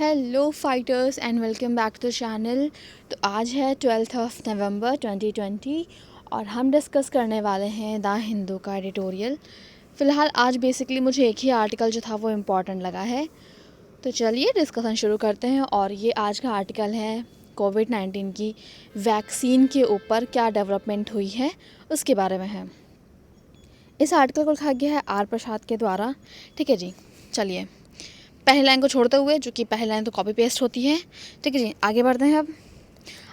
Hello fighters and welcome back to the channel. तो आज है 12 नवंबर 2020 और हम डिस्कस करने वाले हैं द हिंदू का एडिटोरियल। फ़िलहाल आज बेसिकली मुझे एक ही आर्टिकल जो था वो इम्पॉर्टेंट लगा है, तो चलिए डिस्कशन शुरू करते हैं। और ये आज का आर्टिकल है कोविड-19 की वैक्सीन के ऊपर क्या डेवलपमेंट हुई है उसके बारे में है। इस आर्टिकल को लिखा गया है आर प्रसाद के द्वारा। ठीक है जी, चलिए पहली लाइन को छोड़ते हुए, जो कि पहली लाइन तो कॉपी पेस्ट होती है। ठीक है जी, आगे बढ़ते हैं। अब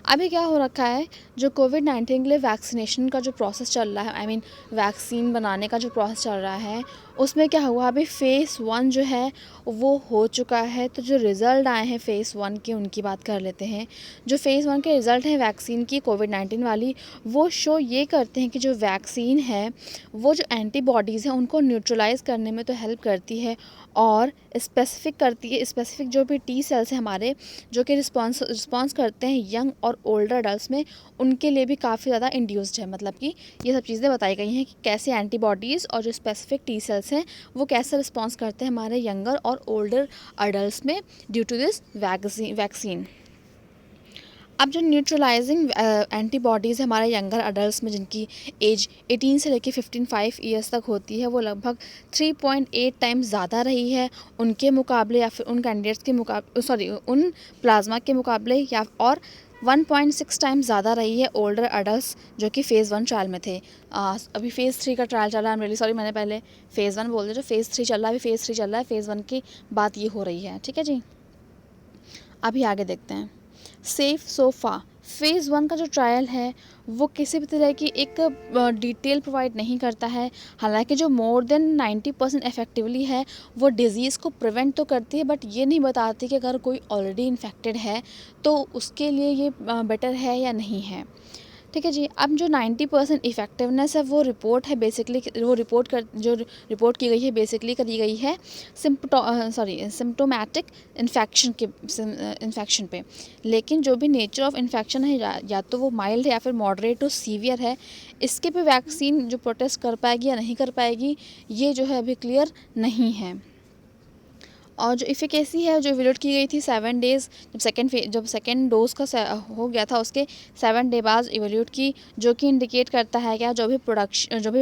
अभी क्या हो रखा है, जो कोविड-19 के लिए वैक्सीनेशन का जो प्रोसेस चल रहा है, आई मीन वैक्सीन बनाने का जो प्रोसेस चल रहा है, उसमें क्या हुआ, अभी फ़ेज़ 1 जो है वो हो चुका है। तो जो रिज़ल्ट आए हैं फ़ेज़ 1 के, उनकी बात कर लेते हैं। जो फ़ेज़ 1 के रिज़ल्ट हैं वैक्सीन की कोविड-19 वाली, वो शो ये करते हैं कि जो वैक्सीन है वो जो एंटीबॉडीज़ हैं उनको न्यूट्रलाइज़ करने में तो हेल्प करती है, और स्पेसिफ़िक करती है। स्पेसिफ़िक जो भी टी सेल्स हैं हमारे, जो कि रिस्पॉन्स करते हैं यंग और ओल्डर अडल्ट्स में, उनके लिए भी काफ़ी ज़्यादा इंड्यूस्ड है। मतलब कि ये सब चीज़ें बताई गई हैं कि कैसे एंटीबॉडीज़ और जो स्पेसिफ़िक टी सेल्स हैं वो कैसे रिस्पॉन्स करते हैं हमारे यंगर और ओल्डर अडल्ट्स में ड्यू टू दिस वैक्सीन। अब जो न्यूट्रलाइजिंग एंटीबॉडीज़ हमारे यंगर अडल्ट्स में, जिनकी एज 18 से लेकर 55 ईयर्स तक होती है, वो लगभग 3.8 टाइम्स ज़्यादा रही है उनके मुकाबले, या फिर उन कैंडिडेट्स के मुकाबले, उन प्लाज्मा के मुकाबले, या और 1.6 टाइम्स ज़्यादा रही है ओल्डर अडल्ट्स जो कि फ़ेज़ 1 ट्रायल में थे। अभी फ़ेज़ 3 का ट्रायल चल रहा है। आई एम रियली सॉरी, मैंने पहले फ़ेज़ 1 बोल दिया। जो फ़ेज़ 3 चल रहा है, अभी फ़ेज़ 3 चल रहा है, फ़ेज़ 1 की बात ये हो रही है। ठीक है जी, अभी आगे देखते हैं। सेफ सोफ़ा फ़ेज़ 1 का जो ट्रायल है वो किसी भी तरह की एक डिटेल प्रोवाइड नहीं करता है। हालांकि जो मोर देन 90% इफ़ेक्टिवली है वो डिज़ीज़ को प्रिवेंट तो करती है, बट ये नहीं बताती कि अगर कोई ऑलरेडी इन्फेक्टेड है तो उसके लिए ये बेटर है या नहीं है। ठीक है जी, अब जो 90% इफ़ेक्टिवनेस है वो रिपोर्ट है बेसिकली, वो जो रिपोर्ट की गई है बेसिकली करी गई है सिम्प्टोमेटिक इन्फेक्शन पे। लेकिन जो भी नेचर ऑफ इन्फेक्शन है, या तो वो माइल्ड है या फिर मॉडरेट टू सीवियर है, इसके पे वैक्सीन जो प्रोटेक्ट कर पाएगी या नहीं कर पाएगी, ये जो है अभी क्लियर नहीं है। और जो इफ़िकेसी है जो इवैल्यूएट की गई थी 7 डेज़, जब सेकेंड डोज का हो गया था उसके 7 डे बाद इवैल्यूएट की, जो कि इंडिकेट करता है क्या, जो भी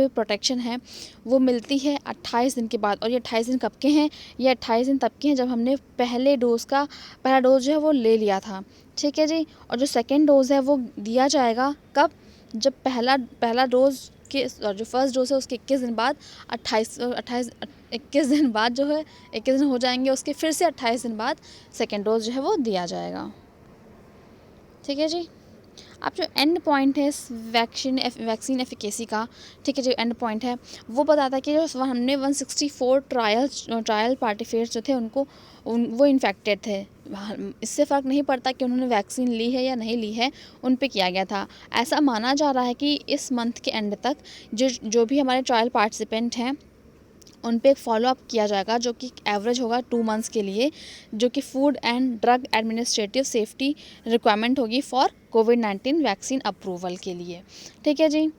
प्रोटेक्शन है वो मिलती है 28 दिन के बाद। और ये 28 दिन कब के हैं? ये 28 दिन तब के हैं जब हमने पहला डोज जो है वो ले लिया था। ठीक है जी, और जो सेकेंड डोज़ है वो दिया जाएगा कब? जब पहला डोज के, और जो फर्स्ट डोज है उसके 21 दिन बाद, 21 दिन बाद जो है, 21 दिन हो जाएंगे उसके, फिर से 28 दिन बाद सेकेंड डोज जो है वो दिया जाएगा। ठीक है जी, अब जो एंड पॉइंट है इस वैक्सीन एफिकेसी का, ठीक है, जो एंड पॉइंट है वो बताता है कि जो हमने 164 ट्रायल पार्टिसिपेंट्स जो थे वो इन्फेक्टेड थे। इससे फ़र्क नहीं पड़ता कि उन्होंने वैक्सीन ली है या नहीं ली है, उन पे किया गया था। ऐसा माना जा रहा है कि इस मंथ के एंड तक जो भी हमारे ट्रायल पार्टिसिपेंट हैं उन पे एक फॉलोअप किया जाएगा, जो कि एवरेज होगा 2 मंथ्स के लिए, जो कि food and drug administrative safety requirement होगी फॉर कोविड-19 वैक्सीन अप्रूवल के लिए। ठीक है जी,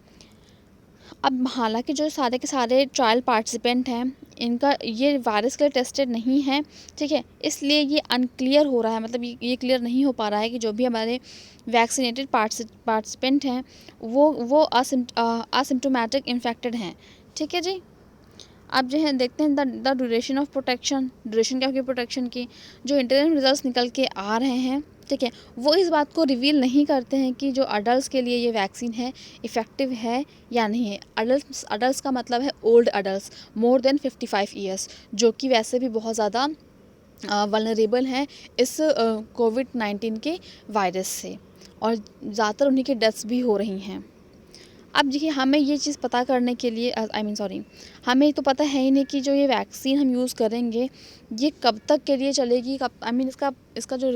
अब हालांकि जो सारे के सारे ट्रायल पार्टिसिपेंट हैं, इनका ये वायरस के लिए टेस्टेड नहीं है। ठीक है, इसलिए ये अनक्लियर हो रहा है, मतलब ये क्लियर नहीं हो पा रहा है कि जो भी हमारे वैक्सीनेटेड पार्टिसिपेंट हैं वो असिम्टोमेटिक इन्फेक्टेड हैं। ठीक है जी, अब जो है देखते हैं the duration of protection. Duration क्या होगी प्रोटेक्शन की? जो इंटरनल रिजल्ट्स निकल के आ रहे हैं, ठीक है, वो इस बात को रिवील नहीं करते हैं कि जो अडल्ट के लिए ये वैक्सीन है इफ़ेक्टिव है या नहीं है। अडल्ट का मतलब है old adult, more than 55 years, जो कि वैसे भी बहुत ज़्यादा वल्नरेबल हैं इस कोविड-19 के वायरस से, और ज़्यादातर उन्हीं की डेथ्स भी हो रही हैं। अब देखिए, हमें ये चीज़ पता करने के लिए हमें तो पता है ही नहीं कि जो ये वैक्सीन हम यूज़ करेंगे ये कब तक के लिए चलेगी, कब इसका जो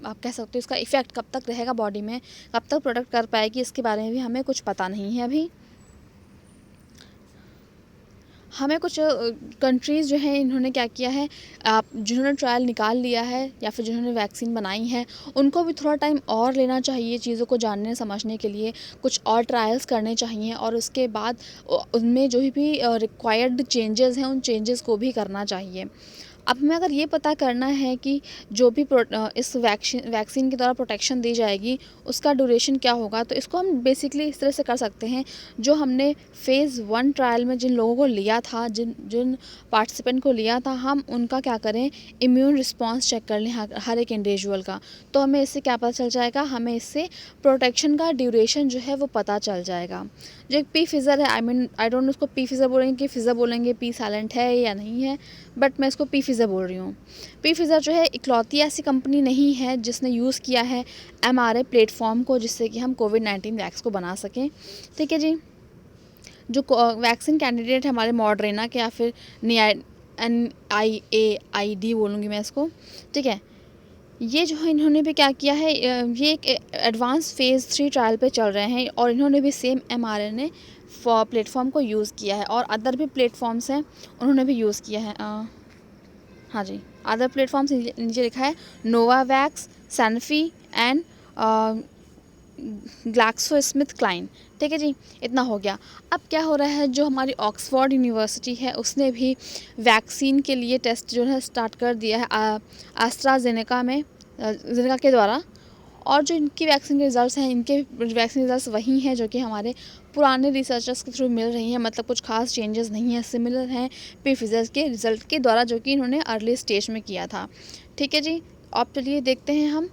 आप कह सकते हो इसका इफ़ेक्ट कब तक रहेगा बॉडी में, कब तक प्रोटेक्ट कर पाएगी, इसके बारे में भी हमें कुछ पता नहीं है अभी। हमें कुछ कंट्रीज़ जो हैं इन्होंने क्या किया है, जिन्होंने ट्रायल निकाल लिया है या फिर जिन्होंने वैक्सीन बनाई है, उनको भी थोड़ा टाइम और लेना चाहिए चीज़ों को जानने समझने के लिए। कुछ और ट्रायल्स करने चाहिए, और उसके बाद उनमें जो भी रिक्वायर्ड चेंजेस हैं उन चेंजेस को भी करना चाहिए। अब हमें अगर ये पता करना है कि जो भी इस वैक्सीन के द्वारा प्रोटेक्शन दी जाएगी उसका ड्यूरेशन क्या होगा, तो इसको हम बेसिकली इस तरह से कर सकते हैं। जो हमने फ़ेज़ 1 ट्रायल में जिन लोगों को लिया था, जिन जिन पार्टिसिपेंट को लिया था, हम उनका क्या करें, इम्यून रिस्पॉन्स चेक कर लें हर एक इंडिविजुअल का। तो हमें इससे क्या पता चल जाएगा, हमें इससे प्रोटेक्शन का ड्यूरेशन जो है वो पता चल जाएगा। जो एक पी फिज़र है, आई डोंट नो उसको पी फिज़र बोलेंगे कि फिज़र बोलेंगे, पी साइलेंट है या नहीं है, बट मैं इसको पी फिज़र बोल रही हूँ। पी फिज़र जो है इकलौती ऐसी कंपनी नहीं है जिसने यूज़ किया है mRNA प्लेटफॉर्म को, जिससे कि हम कोविड-19 वैक्स को बना सकें। ठीक है जी। जो वैक्सीन कैंडिडेट है हमारे मॉडरेना के, या फिर NIAID बोलूँगी मैं इसको, ठीक है। ये जो है इन्होंने भी क्या किया है, ये एक एडवांस फ़ेज़ 3 ट्रायल पे चल रहे हैं और इन्होंने भी सेम mRNA प्लेटफॉर्म को यूज़ किया है, और अदर भी प्लेटफॉर्म्स हैं उन्होंने भी यूज़ किया है। हाँ जी, अदर प्लेटफॉर्म्स नीचे लिखा है नोवावैक्स, सैनोफी एंड ग्लैक्सोस्मिथक्लाइन। ठीक है जी, इतना हो गया। अब क्या हो रहा है, जो हमारी ऑक्सफोर्ड यूनिवर्सिटी है उसने भी वैक्सीन के लिए टेस्ट जो है स्टार्ट कर दिया है एस्ट्राजेनेका जेनेका के द्वारा। और जो इनकी वैक्सीन के रिज़ल्ट्स हैं, इनके वैक्सीन रिज़ल्ट्स वही हैं जो कि हमारे पुराने रिसर्चर्स के थ्रू मिल रही हैं, मतलब कुछ खास चेंजेस नहीं है, सिमिलर हैं पी फिज़र के रिज़ल्ट के द्वारा जो कि इन्होंने अर्ली स्टेज में किया था। ठीक है जी, अब चलिए देखते हैं हम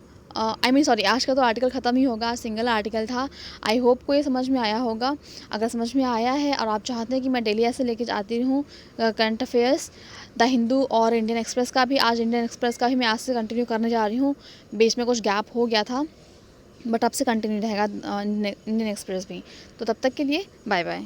सॉरी, आज का तो आर्टिकल ख़त्म ही होगा, सिंगल आर्टिकल था। आई होप को ये समझ में आया होगा। अगर समझ में आया है और आप चाहते हैं कि मैं डेली ऐसे लेके आती हूँ करंट अफेयर्स, द हिंदू और इंडियन एक्सप्रेस का भी, आज इंडियन एक्सप्रेस का भी मैं आज से कंटिन्यू करने जा रही हूँ। बीच में कुछ गैप हो गया था, बट अब से कंटिन्यू रहेगा इंडियन एक्सप्रेस भी। तो तब तक के लिए बाय बाय।